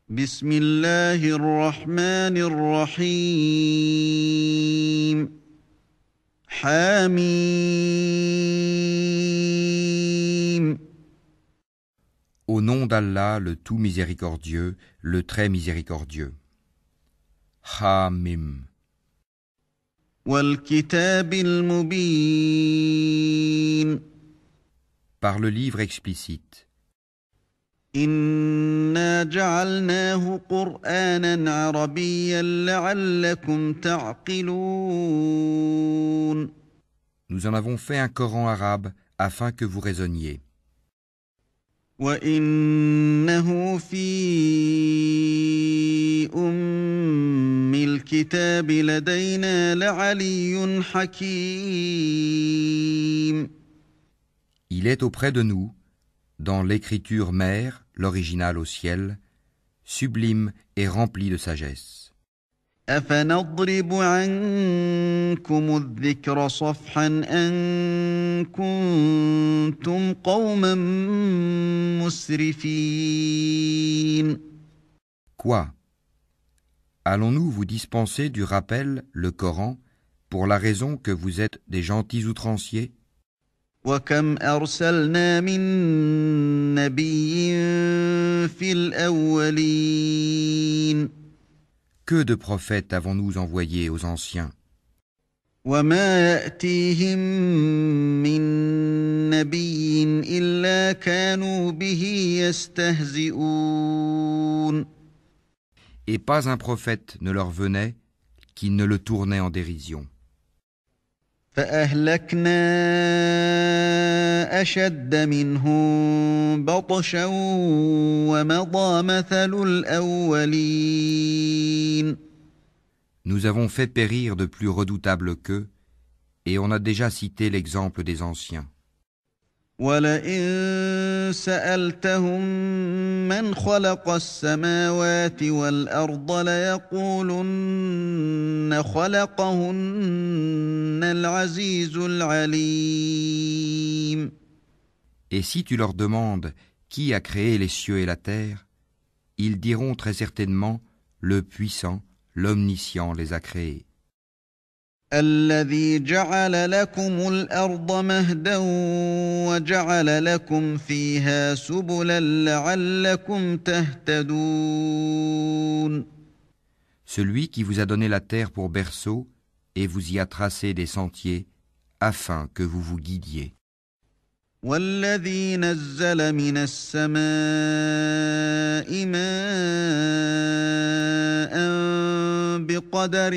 بسم الله الرحمن الرحيم حميم Au nom d'Allah, le tout miséricordieux, le très miséricordieux. Hamim. والكتاب المبين Par le livre explicite. إنا جعلناه قرآنا عربيا لعلكم تعقلون Nous en avons fait un Coran arabe afin que vous raisonniez. وإنه في أم الكتاب لدينا لعلي حكيم Il est auprès de nous, dans l'écriture mère, l'original au ciel, sublime et rempli de sagesse. أفنضرب عنكم الذكر صفحا أن كنتم قوما مسرفين Quoi? Allons-nous vous dispenser du rappel, le Coran, pour la raison que vous êtes des gentils outranciers? وكم أرسلنا من نبي في الأولين Que de prophètes avons-nous envoyés aux anciens? وما يأتيهم من نبي إلا كانوا به يستهزئون Et pas un prophète ne leur venait qui ne le tournait en dérision. فأهلكنا أشد منهم بطشا ومضى مثل الأولين Nous avons fait périr de plus redoutables qu'eux, et on a déjà cité l'exemple des anciens. ولئن سألتهم من خلق السماوات والأرض ليقولن خلقهن العزيز العليم Et si tu leur demandes qui a créé les cieux et la terre, ils diront très certainement le puissant, l'omniscient les a créés. الذي جعل لكم الأرض مهدا وجعل لكم فيها سبلا لعلكم تهتدون Celui qui vous a donné la terre pour berceau et vous y a tracé des sentiers afin que vous vous guidiez. والذي نزل من السماء ماء بقدر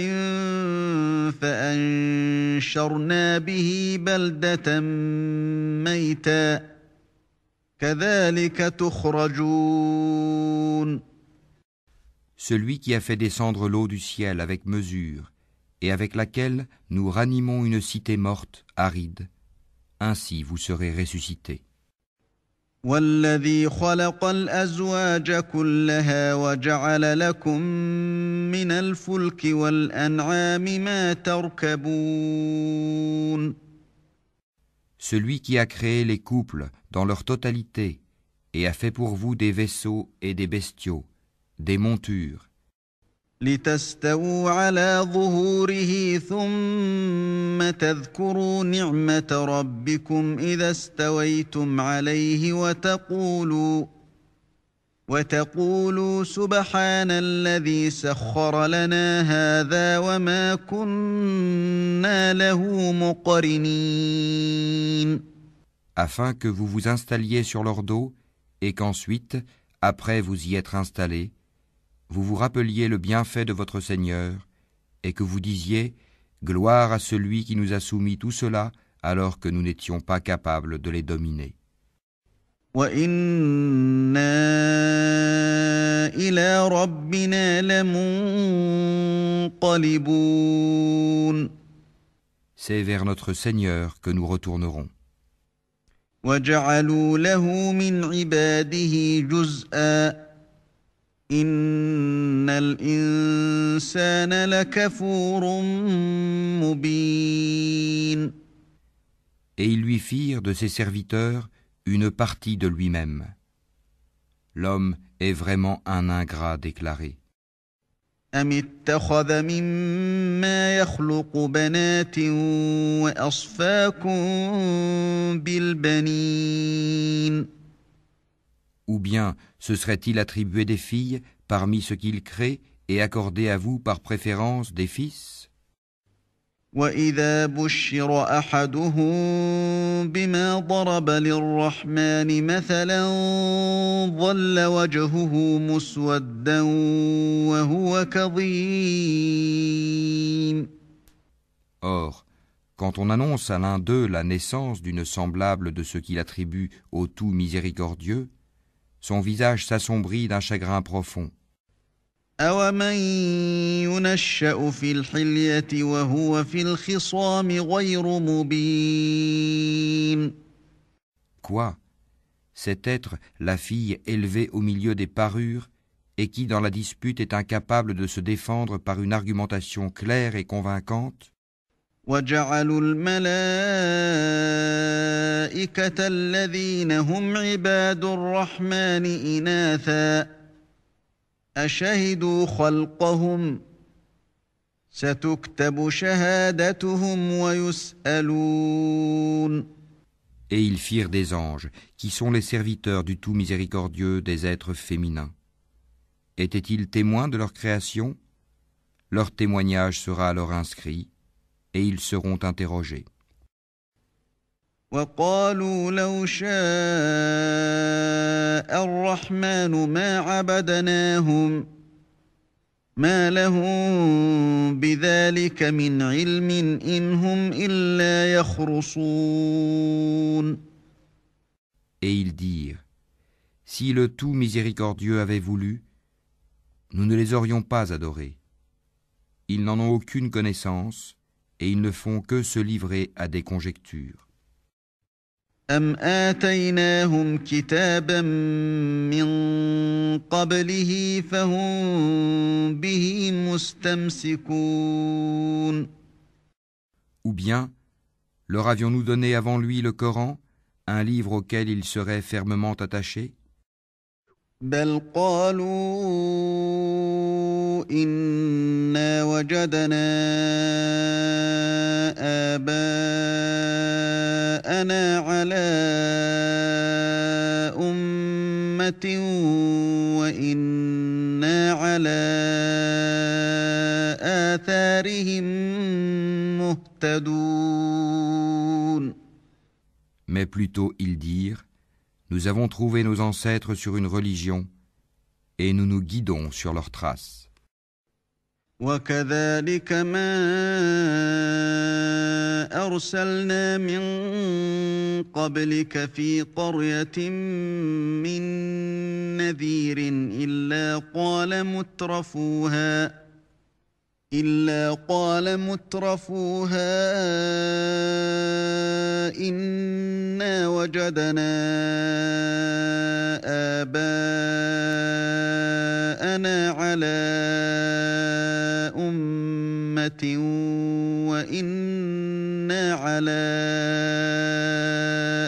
فأنشرنا به بلدة ميتا كذلك تخرجون Celui qui a fait descendre l'eau du ciel avec mesure et avec laquelle nous ranimons une cité morte, aride, ainsi vous serez ressuscités. والذي خلق الأزواج كلها وجعل لكم من الفلك والأنعام ما تركبون Celui qui a créé les couples dans leur totalité et a fait pour vous des vaisseaux et des bestiaux, des montures, لتستووا على ظهوره ثم تذكروا نعمة ربكم إذا استويتم عليه وتقولوا سبحان الذي سخر لنا هذا وما كنا له مقرنين afin que vous vous installiez sur leur dos et qu'ensuite, après vous y être installés, vous vous rappeliez le bienfait de votre Seigneur et que vous disiez « Gloire à celui qui nous a soumis tout cela alors que nous n'étions pas capables de les dominer. » وَإِنَّا إِلَى رَبِّنَا لَمُنقَلِبُونَ C'est vers notre Seigneur que nous retournerons. وَجَعَلُوا لَهُ مِنْ عِبَادِهِ جُزْءًا إِنَّ الْإِنسَانَ لَكَفُورٌ مُبِينٌ Et ils lui firent de ses serviteurs une partie de lui-même. L'homme est vraiment un ingrat déclaré. أم اتخذ مما يخلق بنات وأصفاكم بالبنين Ou bien se serait-il attribué des filles parmi ce qu'il crée et accordé à vous par préférence des fils? وإذا بشر أحدهم بما ضرب للرحمن مثلا ظل وجهه مسودا وهو كظيم Or, quand on annonce à l'un d'eux la naissance d'une semblable de ce qu'il attribue au tout miséricordieux, son visage s'assombrit d'un chagrin profond. أومن ينشأ في الحلية وهو في الخصام غير مبين Quoi? Cet être, la fille élevée au milieu des parures, et qui dans la dispute est incapable de se défendre par une argumentation claire et convaincante? وجعلوا الملائكة الذين هم عباد الرحمن إناثا أشهدوا خلقهم ستكتب شهادتهم ويسألون Et ils firent des anges, qui sont les serviteurs du tout miséricordieux des êtres féminins. Étaient-ils témoins de leur création? Leur témoignage sera alors inscrit, et ils seront interrogés. وقالوا لو شاء الرحمن ما عبدناهم ما لهم بذلك من علم إن هم إلا يخرصون Et ils dirent, si le tout miséricordieux avait voulu, nous ne les aurions pas adorés. Ils n'en ont aucune connaissance, et ils ne font que se livrer à des conjectures. أم آتيناهم كتابا من قبله فهم به مستمسكون Ou bien, leur avions-nous donné avant lui le Coran, un livre auquel ils seraient fermement attachés? بل قالوا إنا وجدنا آباءنا على أمة وإنا على آثارهم مهتدون Mais plutôt ils dirent, nous avons trouvé nos ancêtres sur une religion, et nous nous guidons sur leurs traces. وكذلك ما أرسلنا من قبلك في قرية من نذير إلا قال مترفوها إنا وجدنا آباءنا على أمة وإنا على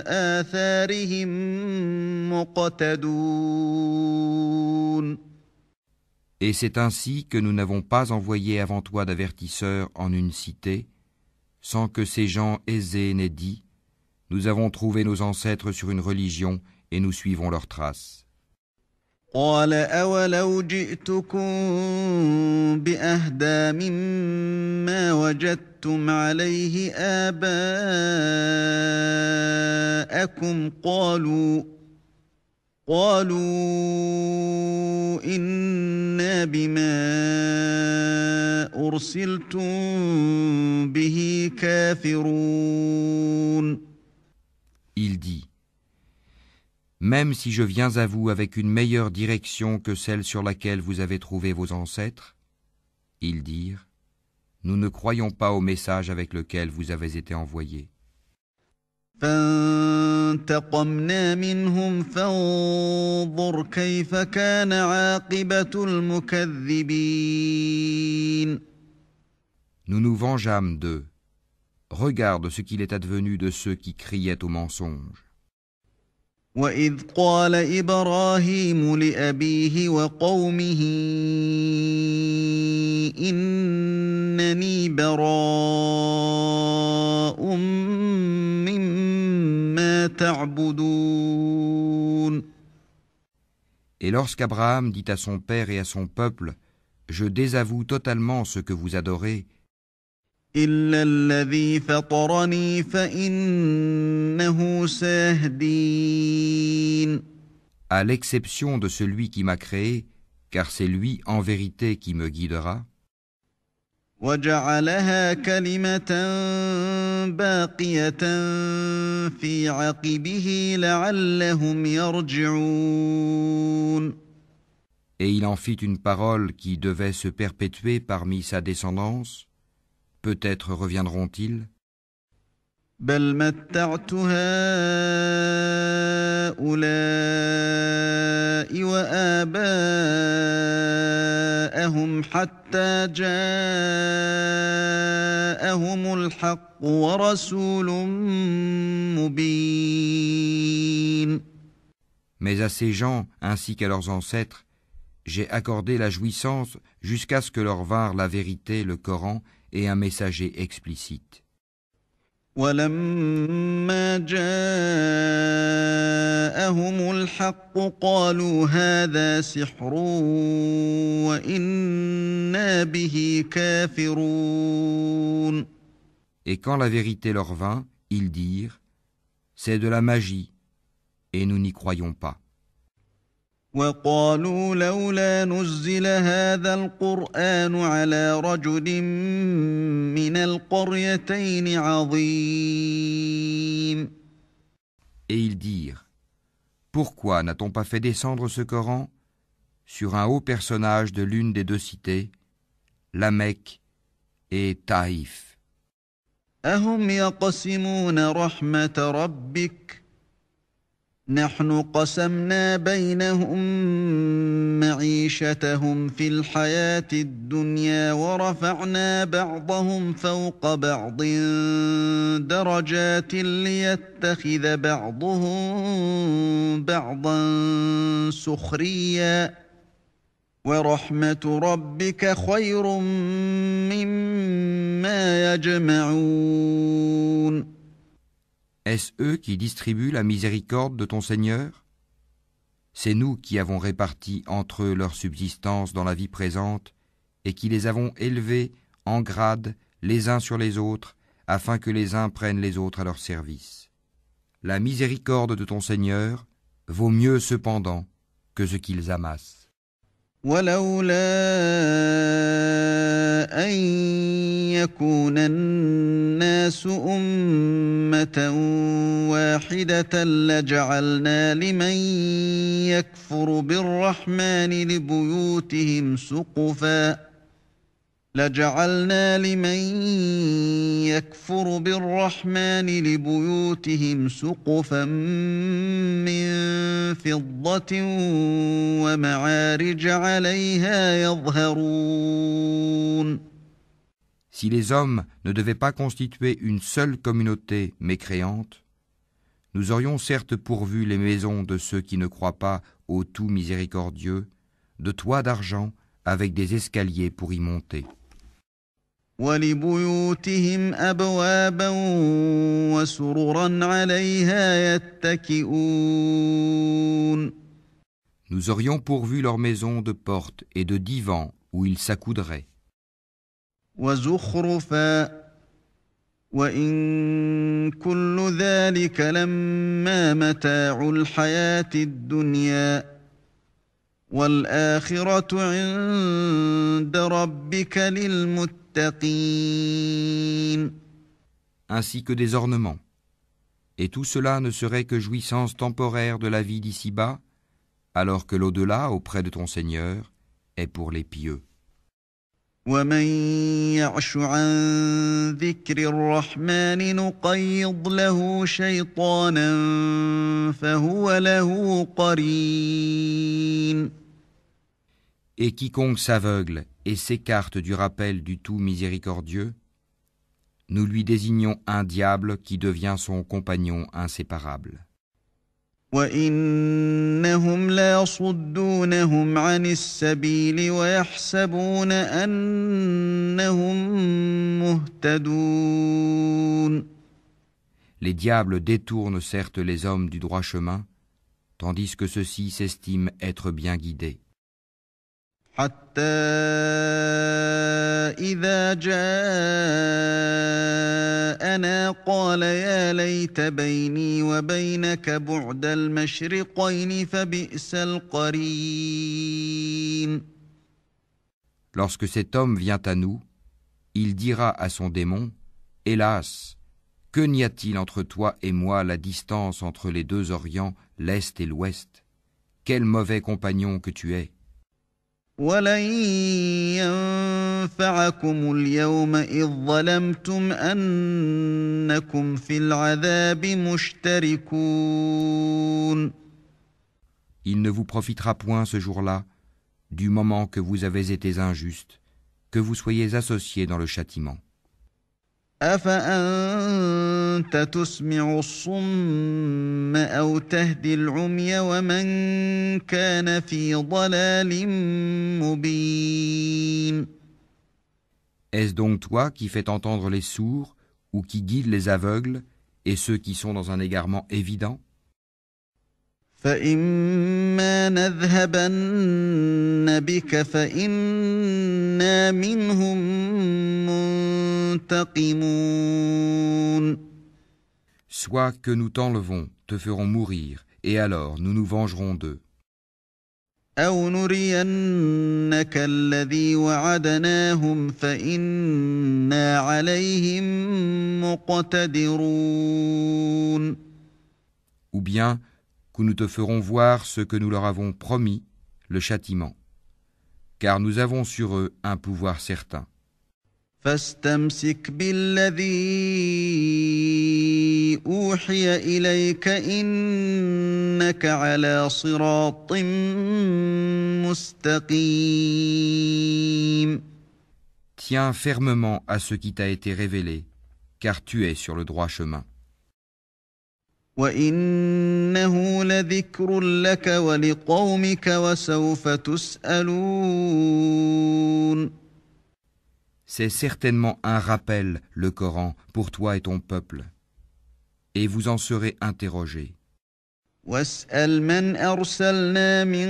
آثارهم مقتدون Et c'est ainsi que nous n'avons pas envoyé avant toi d'avertisseurs en une cité, sans que ces gens aisés n'aient dit, nous avons trouvé nos ancêtres sur une religion et nous suivons leurs traces. قال أولو جئتكم بأهدى مما وجدتم عليه آباءكم قالوا إنا بما أرسلتم به كافرون Il dit, même si je viens à vous avec une meilleure direction que celle sur laquelle vous avez trouvé vos ancêtres, ils dirent, nous ne croyons pas au message avec lequel vous avez été envoyés. فانتقمنا منهم فانظر كيف كان عاقبة المكذبين Nous nous vengeâmes d'eux. Regarde ce qu'il est advenu de ceux qui criaient au mensonge. وإذ قال إبراهيم لأبيه وقومه إنني براء مما تعبدون. Et lorsqu'Abraham dit à son père et à son peuple, « Je désavoue totalement ce que vous adorez, إلا الذي فطرني فإنه سيهدين. à l'exception de celui qui m'a créé, car c'est lui en vérité qui me guidera. » وجعلها كلمة باقية في عقبه لعلهم يرجعون. Et il en fit une parole qui devait se perpétuer parmi sa descendance. Peut-être reviendront-ils. بل متعت هؤلاء وآباءهم حتى جاءهم الحق ورسول مبين. Mais à ces gens, ainsi qu'à leurs ancêtres, j'ai accordé la jouissance jusqu'à ce que leur vinrent la vérité, le Coran, et un messager explicite. ولما جاءهم الحق قالوا هذا سحر وإنا به كافرون. Et quand la vérité leur vint, ils dirent, c'est de la magie, et nous n'y croyons pas. وقالوا لولا نزل هذا القرآن على رجل من القريتين عظيم. Et ils dirent, pourquoi n'a-t-on pas fait descendre ce Coran sur un haut personnage de l'une des deux cités, la Mecque et Taïf? أهم يقسمون رحمة ربك نحن قسمنا بينهم معيشتهم في الحياة الدنيا ورفعنا بعضهم فوق بعض درجات ليتخذ بعضهم بعضا سخريا ورحمة ربك خير مما يجمعون. Est-ce eux qui distribuent la miséricorde de ton Seigneur? C'est nous qui avons réparti entre eux leur subsistance dans la vie présente et qui les avons élevés en grade les uns sur les autres afin que les uns prennent les autres à leur service. La miséricorde de ton Seigneur vaut mieux cependant que ce qu'ils amassent. ولولا أن يكون الناس أمة واحدة لجعلنا لمن يكفر بالرحمن لبيوتهم سقفا من فضة ومعارج عليها يظهرون. Si les hommes ne devaient pas constituer une seule communauté mécréante, nous aurions certes pourvu les maisons de ceux qui ne croient pas au tout miséricordieux, de toits d'argent avec des escaliers pour y monter. وَلِبُيُوتِهِمْ أَبْوَابًا وَسُرُرًا عَلَيْهَا يَتَّكِئُونَ. Nous aurions pourvu leurs maisons de portes et de divans où ils s'accoudraient. وَزُخْرُفًا وَإِن كُلُّ ذَلِكَ لَمَّا مَتَاعُ الْحَيَاةِ الدُّنْيَا وَالْآخِرَةُ عِندَ رَبِّكَ لِلْمُتَّقِينَ. Ainsi que des ornements. Et tout cela ne serait que jouissance temporaire de la vie d'ici-bas, alors que l'au-delà, auprès de ton Seigneur, est pour les pieux. وَمَن يَعْشُ عَن ذِكْرِ الرَّحْمَنِ نُقَيِّضْ لَهُ شَيْطَانًا فَهُوَ لَهُ قَرِينٌ. Et quiconque s'aveugle et s'écarte du rappel du tout miséricordieux, nous lui désignons un diable qui devient son compagnon inséparable. وإنهم ليصدونهم عن السبيل ويحسبون أنهم مهتدون. Les diables détournent certes les hommes du droit chemin, tandis que ceux-ci s'estiment être bien guidés. حتى إذا جاءنا قال يا ليت بيني وبينك بعد المشرقين فبئس القرين. Lorsque cet homme vient à nous, il dira à son démon, « Hélas, que n'y a-t-il entre toi et moi la distance entre les deux orients, l'Est et l'Ouest? Quel mauvais compagnon que tu es !» ولن ينفعكم اليوم إذ ظلمتم أنكم في العذاب مشتركون. Il ne vous profitera point ce jour-là, du moment que vous avez été injustes, que vous soyez associés dans le châtiment. أفأنت تسمع الصم أو تهدي العمي ومن كان في ضلال مبين. Est-ce donc toi qui fais entendre les sourds ou qui guides les aveugles et ceux qui sont dans un égarement évident? فإما نذهبن بك فإنا منهم منتقمون. Soit que nous t'enlevons, te ferons mourir, et alors nous nous vengerons d'eux. أو نرينك الذي وعدناهم فإنا عليهم مقتدرون. Ou bien que nous te ferons voir ce que nous leur avons promis, le châtiment, car nous avons sur eux un pouvoir certain. فاستمسك بالذي أوحي إليك إنك على صراط مستقيم. Tiens fermement à ce qui t'a été révélé, car tu es sur le droit chemin. وإنه لذكر لك ولقومك وسوف تسألون. C'est certainement un rappel, le Coran, pour toi et ton peuple, et vous en serez interrogés. واسأل من أرسلنا من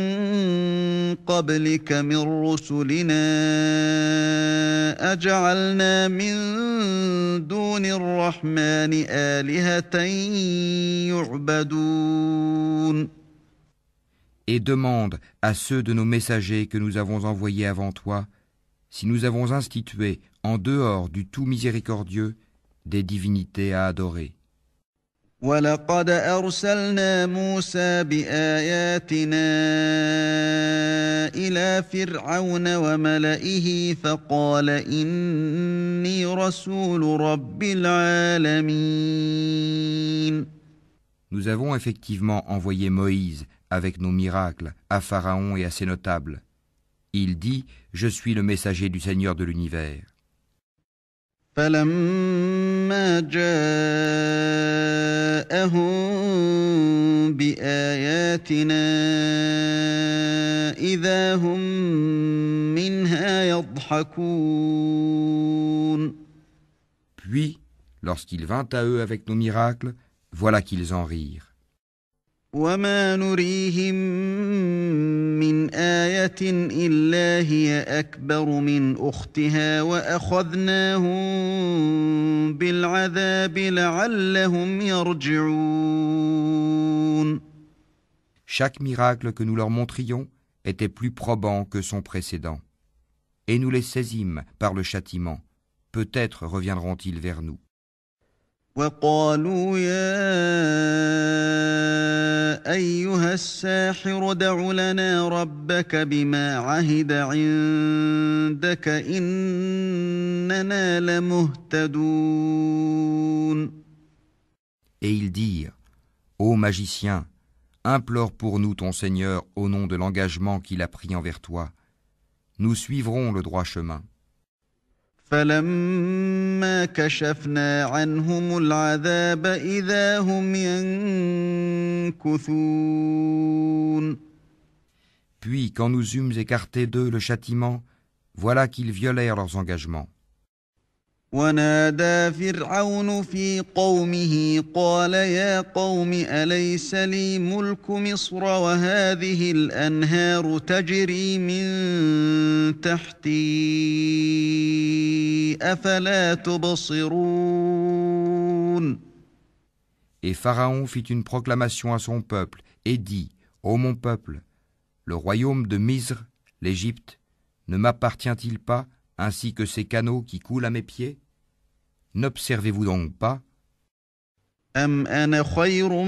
قبلك من رسلنا أجعلنا من دون الرحمن آلهة يعبدون. Et demande à ceux de nos messagers que nous avons envoyés avant toi, si nous avons institué, en dehors du tout miséricordieux, des divinités à adorer. ولقد أرسلنا موسى بآياتنا إلى فرعون وملئه فقال إني رسول رب العالمين. Nous avons effectivement envoyé Moïse avec nos miracles à Pharaon et à ses notables. Il dit, je suis le messager du Seigneur de l'univers. فلما جاءهم بآياتنا إذا هم منها يضحكون. Puis, lorsqu'il vint à eux avec nos miracles, voilà qu'ils en rirent. وما نريهم من آية إلا هي أكبر من أختها وأخذناهم بالعذاب لعلهم يرجعون. Chaque miracle que nous leur montrions était plus probant que son précédent. Et nous les saisîmes par le châtiment. Peut-être reviendront-ils vers nous. وقالوا يا أيها الساحر ادع لنا ربك بما عهد عندك إننا لمهتدون. Et ils dirent, ô magicien, implore pour nous ton Seigneur au nom de l'engagement qu'il a pris envers toi. Nous suivrons le droit chemin. فلما كشفنا عنهم العذاب إذا هم ينكثون. Puis, quand nous eûmes écarté d'eux le châtiment, voilà qu'ils violèrent leurs engagements. ونادى فرعون في قومه قال يا قوم أليس لي ملك مصر وهذه الأنهار تجري من تحتي أفلا تبصرون. Et Pharaon fit une proclamation à son peuple et dit, ô mon peuple, le royaume de Misr, l'Égypte, ne m'appartient-il pas ainsi que ces canaux qui coulent à mes pieds? N'observez-vous donc pas? أم أنا خير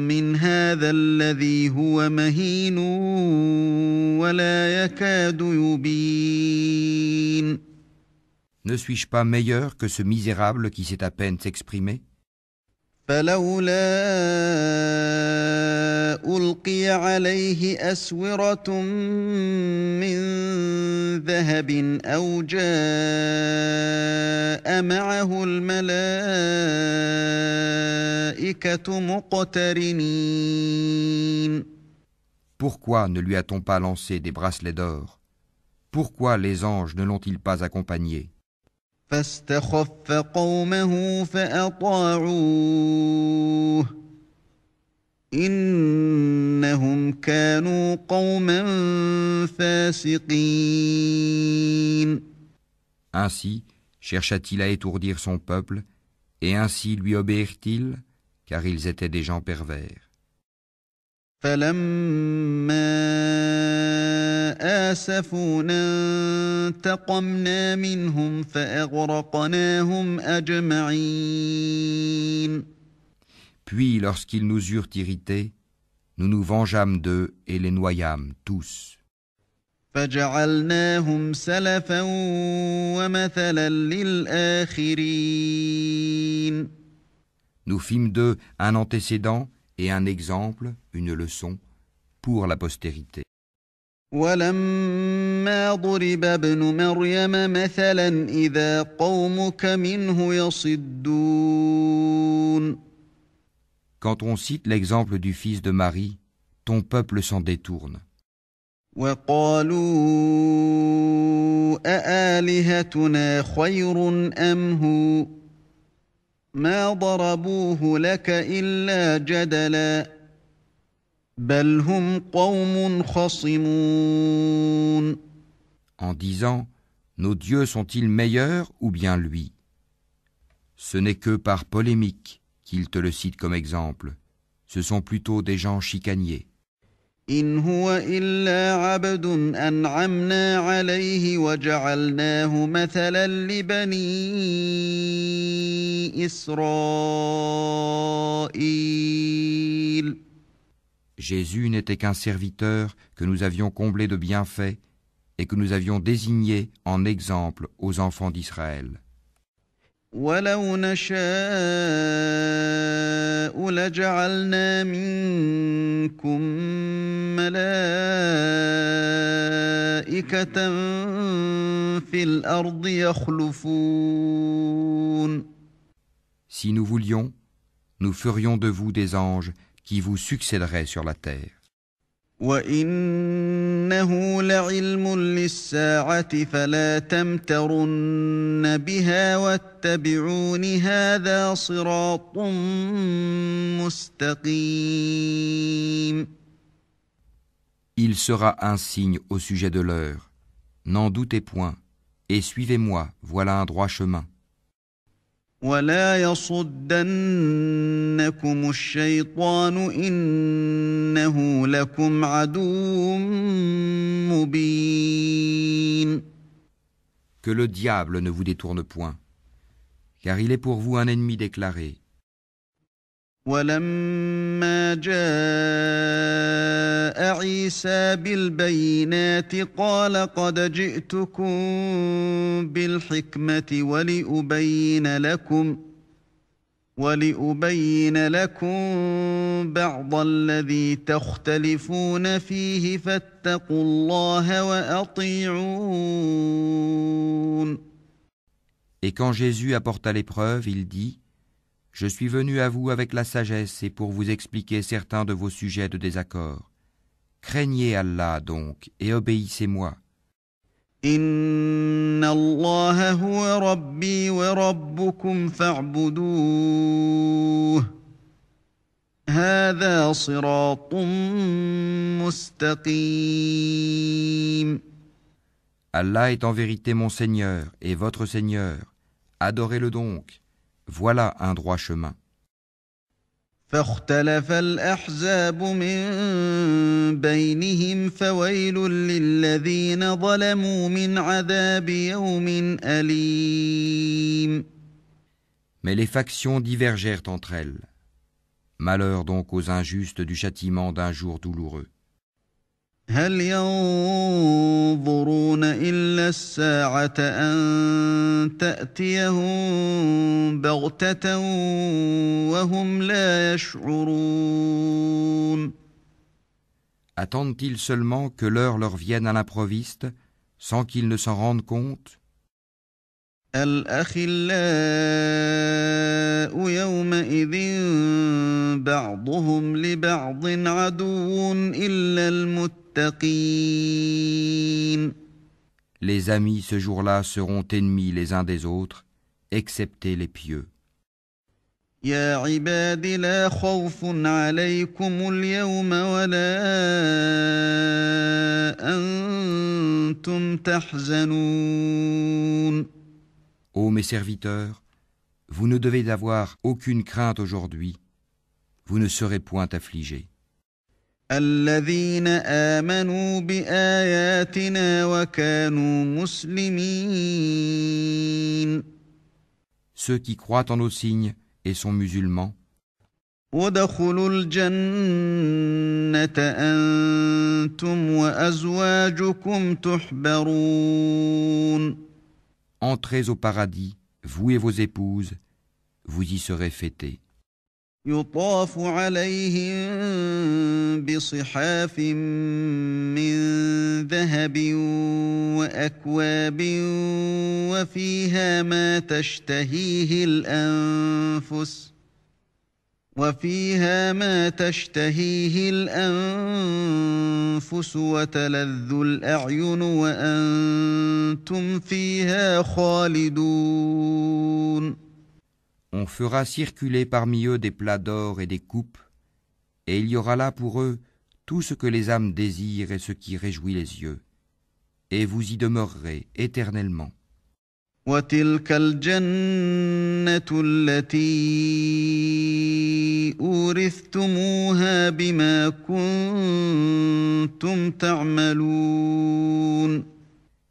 من هذا الذي هو مهين ولا يكاد يبين. Ne suis-je pas meilleur que ce misérable qui sait à peine s'exprimer? فلولا ألقي عليه أسورة من ذهب أو جاء معه الملائكة مقترنين. Pourquoi ne lui a-t-on pas lancé des bracelets d'or? Pourquoi les anges ne l'ont-ils pas accompagné? فاستخف قومه فأطاعوه إنهم كانوا قوما فاسقين. Ainsi chercha-t-il à étourdir son peuple, et ainsi lui obéirent-ils, car ils étaient des gens pervers. فلما آسفونا انتقمنا منهم فأغرقناهم أجمعين. Puis, lorsqu'ils nous eurent irrités, nous nous vengeâmes d'eux et les noyâmes tous. فجعلناهم سلفا ومثلا للآخرين. Nous fîmes d'eux un antécédent et un exemple, une leçon, pour la postérité. ولما ضرب ابن مريم مثلا إذا قومك منه يصدون. Quand on cite l'exemple du fils de Marie, ton peuple s'en détourne. وقالوا أآلهتنا خير أم هو ما ضربوه لك إلا جدلا بل هم قوم خصمون. En disant, nos dieux sont-ils meilleurs ou bien lui? Ce n'est que par polémique qu'ils te le citent comme exemple. Ce sont plutôt des gens chicaniers. إن هو إلا عبد أنعمنا عليه وجعلناه مثلا لبني إسرائيل. Jésus n'était qu'un serviteur que nous avions comblé de bienfaits et que nous avions désigné en exemple aux enfants d'Israël. ولو نشاء لجعلنا منكم ملائكة في الأرض يخلفون. Si nous voulions, nous ferions de vous des anges qui vous succéderaient sur la terre. وَإِنَّهُ لَعِلْمٌ لِلسَّاعَةِ فَلَا تَمْتَرُنَّ بِهَا وَاتَّبِعُونِ هَذَا صِرَاطٌ مُسْتَقِيمٌ. Il sera un signe au sujet de l'heure. N'en doutez point, et suivez-moi, voilà un droit chemin. وَلَا يَصُدَّنَّكُمُ الشَّيْطَانُ إِنَّهُ لَكُمْ عَدُوٌّ مُّبِينٌ. Que le diable ne vous détourne point, car il est pour vous un ennemi déclaré. ولما جاء عيسى بالبينات قال قد جئتكم بالحكمة ولأبين لكم بعض الذي تختلفون فيه فاتقوا الله وأطيعون. Et quand Jésus apporta l'épreuve, il dit : Je suis venu à vous avec la sagesse et pour vous expliquer certains de vos sujets de désaccord. Craignez Allah donc et obéissez-moi. Inna Allah huwa Rabbi wa Rabbukum fa'buduh. Hadha siratun mustaqim. Allah est en vérité mon Seigneur et votre Seigneur. Adorez-le donc. Voilà un droit chemin. فاختلف الأحزاب من بينهم فويل للذين ظلموا من عذاب يوم أليم. Mais les factions divergèrent entre elles. Malheur donc aux injustes du châtiment d'un jour douloureux. هل ينظرون إلا الساعة أن تأتيهم بغتة وهم لا يشعرون. Attendent-ils seulement que l'heure leur vienne à l'improviste, sans qu'ils ne s'en rendent compte ? الأخلاء يومئذ بعضهم لبعض عدو إلا المتقين. Les amis ce jour-là seront ennemis les uns des autres, excepté les pieux. يا عباد لا خوف عليكم اليوم ولا أنتم تحزنون. Ô mes serviteurs, vous ne devez avoir aucune crainte aujourd'hui, vous ne serez point affligés. الذين آمنوا بآياتنا وكانوا مسلمين. Ceux qui croient en nos signes et sont musulmans, ادخلوا الجنة أنتم وأزواجكم تحبرون. entrez au paradis, vous et vos épouses, vous y serez fêtés. يطاف عليهم بصحاف من ذهب وأكواب وفيها ما تشتهيه الأنفس وتلذ الأعين وأنتم فيها خالدون. On fera circuler parmi eux des plats d'or et des coupes, et il y aura là pour eux tout ce que les âmes désirent et ce qui réjouit les yeux, et vous y demeurerez éternellement. وتلك الجنة التي أورثتموها بما كنتم تعملون.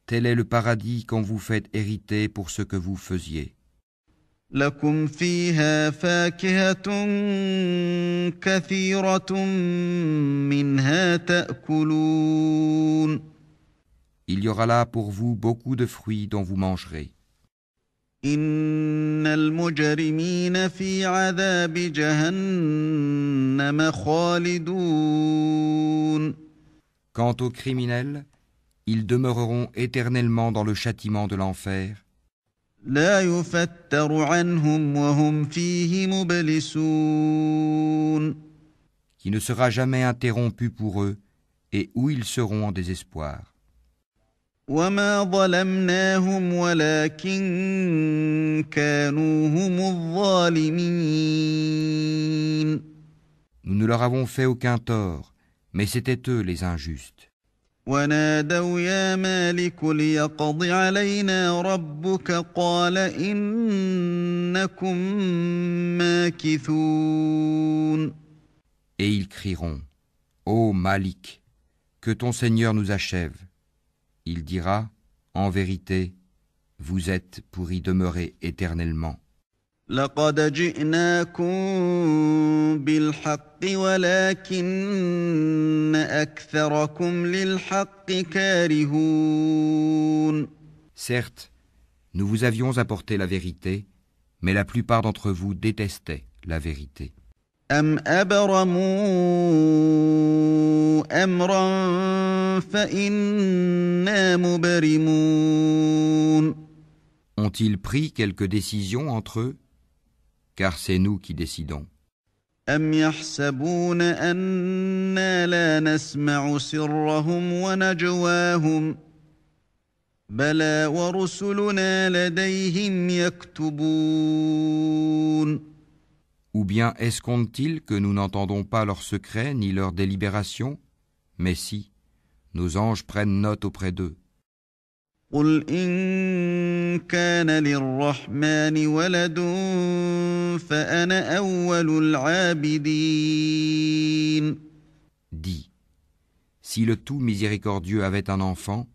Tel est le paradis qu'on vous fait hériter pour ce que vous faisiez. لكم فيها فاكهة كثيرة منها تأكلون. Il y aura là pour vous beaucoup de fruits dont vous mangerez. إن المجرمين في عذاب جهنم خالدون. Quant aux criminels, ils demeureront éternellement dans le châtiment de l'enfer, لا يفتر عنهم وهم فيه مبلسون. qui ne sera jamais interrompu pour eux et où ils seront en désespoir. وما ظلمناهم ولكن كانوا هم الظالمين. Nous ne leur avons fait aucun tort, mais c'étaient eux les injustes. ونادوا يا مالك ليقض علينا ربك قال إنكم ماكثون. Et ils crieront : Ô Malik, que ton Seigneur nous achève. Il dira : En vérité, vous êtes pour y demeurer éternellement. لقد جئناكم بالحق ولكن أكثركم للحق كارهون. Certes, nous vous avions apporté la vérité, mais la plupart d'entre vous détestaient la vérité. أم أبرموا أمرا فإنا مبرمون. Ont-ils pris quelque décision entre eux? Car c'est nous qui décidons. أم يحسبون أنا لا نسمع سرهم ونجواهم بلى ورسلنا لديهم يكتبون. Ou bien escomptent-ils que nous n'entendons pas leurs secrets ni leurs délibérations? Mais si, nos anges prennent note auprès d'eux. قل إن كان للرحمن ولد فأنا أول العابدين. Dis, si le tout miséricordieux avait un enfant,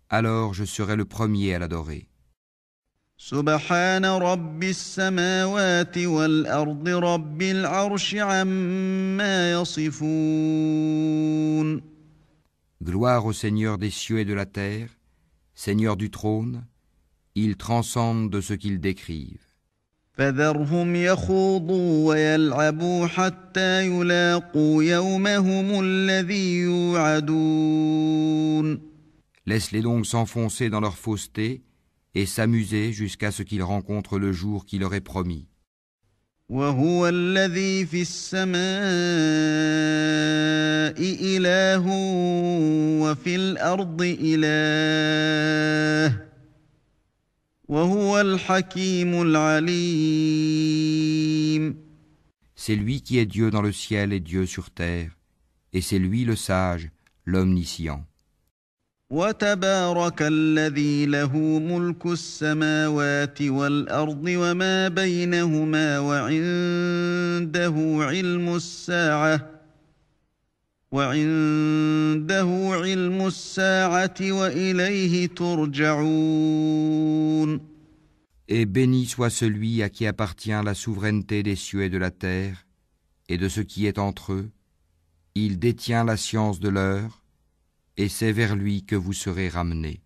alors je serais le premier à l'adorer. سبحان رب السماوات والأرض رب العرش عما يصفون. Gloire au Seigneur des cieux et de la terre, Seigneur du trône, il transcende de ce qu'ils décrivent. فذرهم يخوضوا ويلعبوا حتى يلاقوا يومهم الذي يوعدون. Laisse-les donc s'enfoncer dans leur fausseté et s'amuser jusqu'à ce qu'ils rencontrent le jour qui leur est promis. وهو الذي في السماء إله وفي الأرض إله وهو الحكيم العليم. C'est lui qui est Dieu dans le ciel et Dieu sur terre, et c'est lui le sage, l'omniscient. وتبارك الذي له ملك السماوات والأرض وما بينهما وعنده علم الساعة وإليه ترجعون. Et béni soit celui à qui appartient la souveraineté des cieux et de la terre, et de ce qui est entre eux. Il détient la science de l'heure, et c'est vers lui que vous serez ramenés.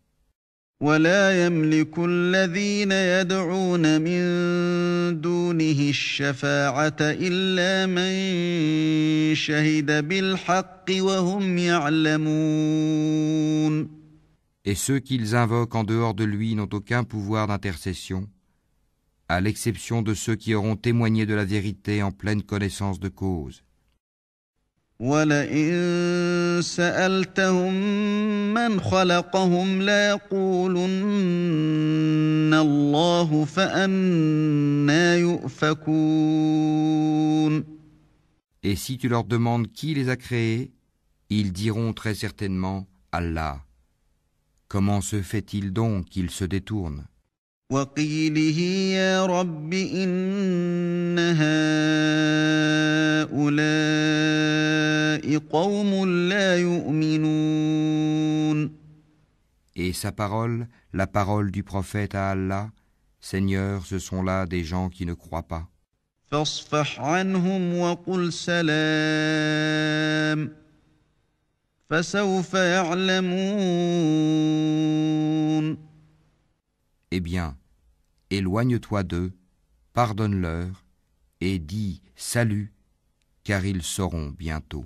ولا يملك الذين يدعون من دونه الشفاعة إلا من شهد بالحق وهم يعلمون. Et ceux qu'ils invoquent en dehors de lui n'ont aucun pouvoir d'intercession, à l'exception de ceux qui auront témoigné de la vérité en pleine connaissance de cause. وَلَئِن سَأَلْتَهُم مَّنْ خَلَقَهُمْ لَيَقُولُنَّ اللَّهُ فَأَنَّىٰ يُؤْفَكُونَ. Et si tu leur demandes qui les a créés, ils diront très certainement Allah. Comment se fait-il donc qu'ils se détournent? وَقِيلِهِ يَا رَبِّ إِنَّ هَٰؤُلَاءِ قَوْمٌ لَّا يُؤْمِنُونَ. Et sa parole, la parole du prophète à Allah, Seigneur, ce sont là des gens qui ne croient pas. فَاصْفَحْ عَنْهُمْ وَقُلْ سَلَامٌ فَسَوْفَ يَعْلَمُونَ. Eh bien, éloigne-toi d'eux, pardonne-leur, et dis salut, car ils sauront bientôt.